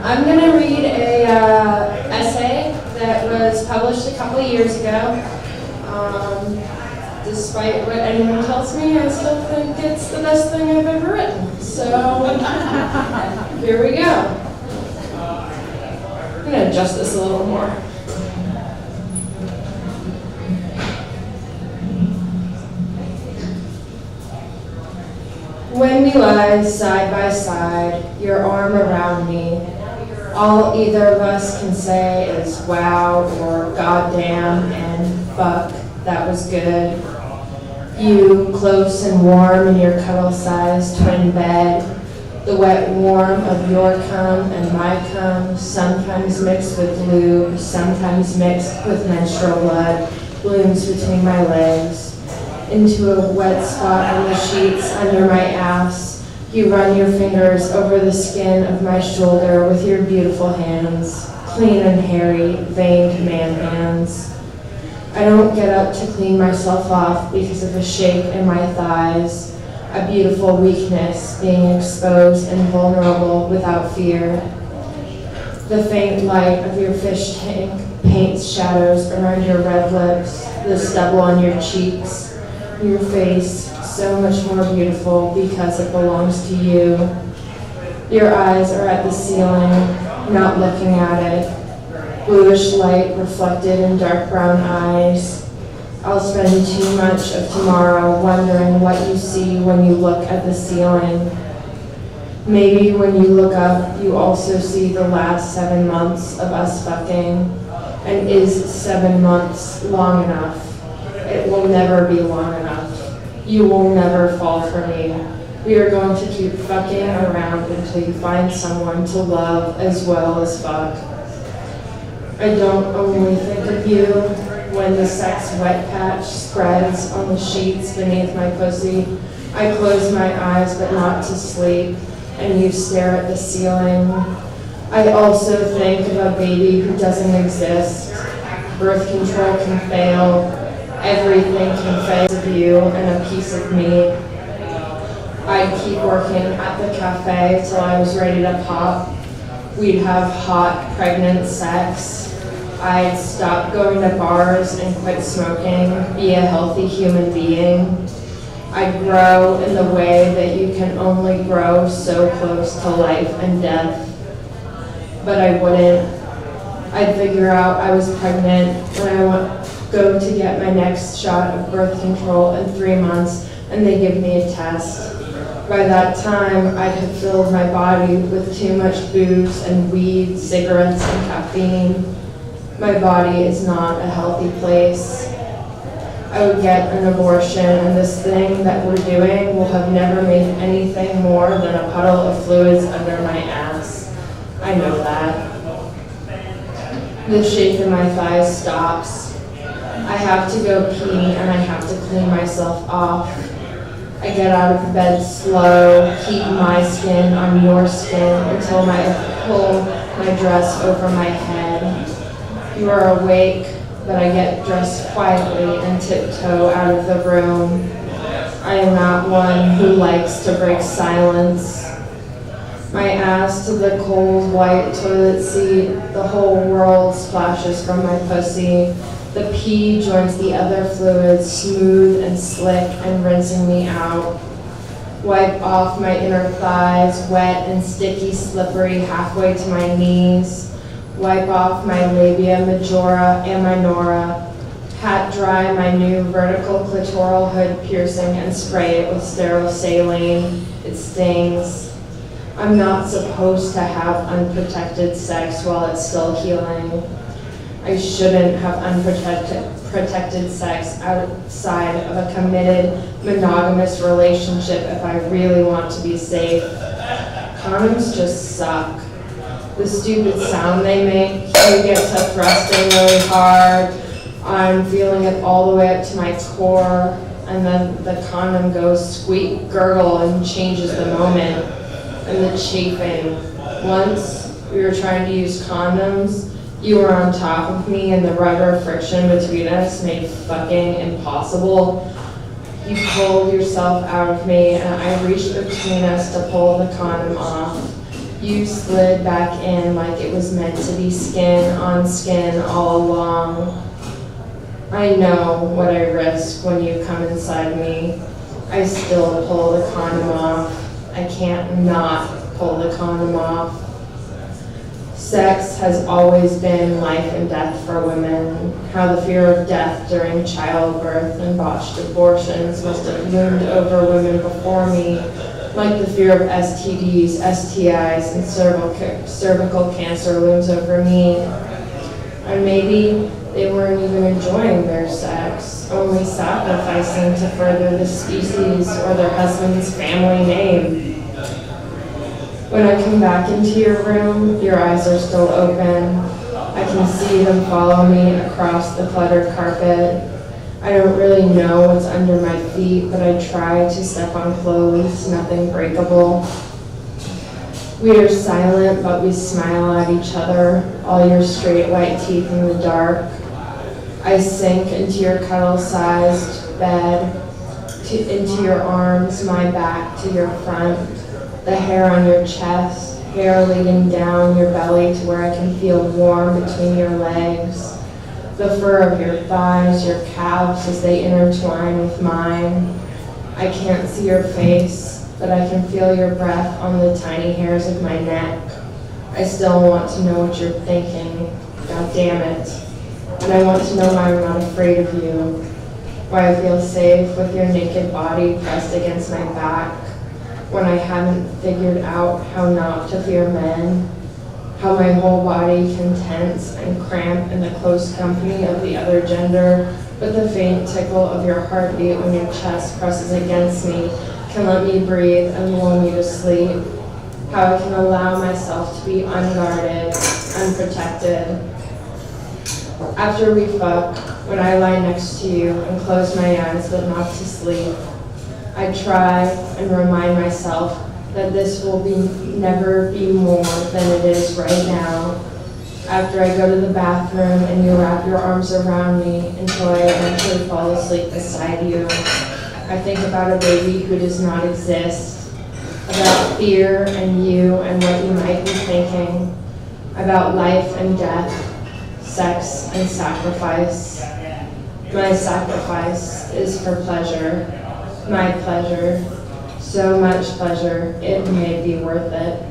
I'm going to read a essay that was published a couple of years ago. Despite what anyone tells me, I still think it's the best thing I've ever written. So here we go. I'm going to adjust this a little more. When we lie side by side, your arm around me, all either of us can say is wow or goddamn and fuck, that was good. You close and warm in your cuddle-sized twin bed, the wet warm of your cum and my cum, sometimes mixed with lube, sometimes mixed with menstrual blood, blooms between my legs. Into a wet spot on the sheets under my ass, you run your fingers over the skin of my shoulder with your beautiful hands, clean and hairy, veined man hands. I don't get up to clean myself off because of a shake in my thighs, a beautiful weakness being exposed and vulnerable without fear. The faint light of your fish tank paints shadows around your red lips, the stubble on your cheeks, your face so much more beautiful because it belongs to you. Your eyes are at the ceiling, not looking at it. Bluish light reflected in dark brown eyes. I'll spend too much of tomorrow wondering what you see when you look at the ceiling. Maybe when you look up, you also see the last 7 months of us fucking. And is 7 months long enough? It will never be long enough. You will never fall for me. We are going to keep fucking around until you find someone to love as well as fuck. I don't only think of you when the sex wet patch spreads on the sheets beneath my pussy. I close my eyes but not to sleep, and you stare at the ceiling. I also think of a baby who doesn't exist. Birth control can fail. Everything can fail of you and a piece of me. I'd keep working at the cafe till I was ready to pop. We'd have hot, pregnant sex. I'd stop going to bars and quit smoking, be a healthy human being. I'd grow in the way that you can only grow so close to life and death. But I wouldn't. I'd figure out I was pregnant when I go to get my next shot of birth control in 3 months, and they give me a test. By that time, I'd have filled my body with too much booze and weed, cigarettes, and caffeine. My body is not a healthy place. I would get an abortion, and this thing that we're doing will have never made anything more than a puddle of fluids under my ass. I know that. The shake in my thighs stops. I have to go pee and I have to clean myself off. I get out of bed slow, keep my skin on your skin until I pull my dress over my head. You are awake, but I get dressed quietly and tiptoe out of the room. I am not one who likes to break silence. My ass to the cold white toilet seat, the whole world splashes from my pussy. The pee joins the other fluids, smooth and slick and rinsing me out. Wipe off my inner thighs, wet and sticky, slippery halfway to my knees. Wipe off my labia majora and minora. Pat dry my new vertical clitoral hood piercing and spray it with sterile saline. It stings. I'm not supposed to have unprotected sex while it's still healing. I shouldn't have unprotected sex outside of a committed, monogamous relationship if I really want to be safe. Condoms just suck. The stupid sound they make, you get to thrusting really hard, I'm feeling it all the way up to my core, and then the condom goes squeak, gurgle, and changes the moment. And the chafing. Once we were trying to use condoms, you were on top of me and the rubber friction between us made fucking impossible. You pulled yourself out of me and I reached between us to pull the condom off. You slid back in like it was meant to be skin on skin all along. I know what I risk when you come inside me. I still pull the condom off. I can't not pull the condom off. Sex has always been life and death for women. How the fear of death during childbirth and botched abortions must have loomed over women before me, like the fear of STDs, STIs, and cervical cancer looms over me. And maybe they weren't even enjoying their sex, only sacrificing to further the species or their husband's family name. When I come back into your room, your eyes are still open. I can see them follow me across the cluttered carpet. I don't really know what's under my feet, but I try to step on clothes, nothing breakable. We are silent, but we smile at each other, all your straight white teeth in the dark. I sink into your cuddle-sized bed, into your arms, my back to your front, the hair on your chest, hair leading down your belly to where I can feel warm between your legs, the fur of your thighs, your calves as they intertwine with mine. I can't see your face, but I can feel your breath on the tiny hairs of my neck. I still want to know what you're thinking, god damn it. And I want to know why I'm not afraid of you, why I feel safe with your naked body pressed against my back, when I haven't figured out how not to fear men, how my whole body can tense and cramp in the close company of the other gender, but the faint tickle of your heartbeat when your chest presses against me can let me breathe and lull me to sleep, how I can allow myself to be unguarded, unprotected. After we fuck, when I lie next to you and close my eyes but not to sleep, I try and remind myself that this will never be more than it is right now. After I go to the bathroom and you wrap your arms around me until I eventually fall asleep beside you, I think about a baby who does not exist, about fear and you and what you might be thinking, about life and death, sex and sacrifice. My sacrifice is for pleasure. My pleasure, so much pleasure, it may be worth it.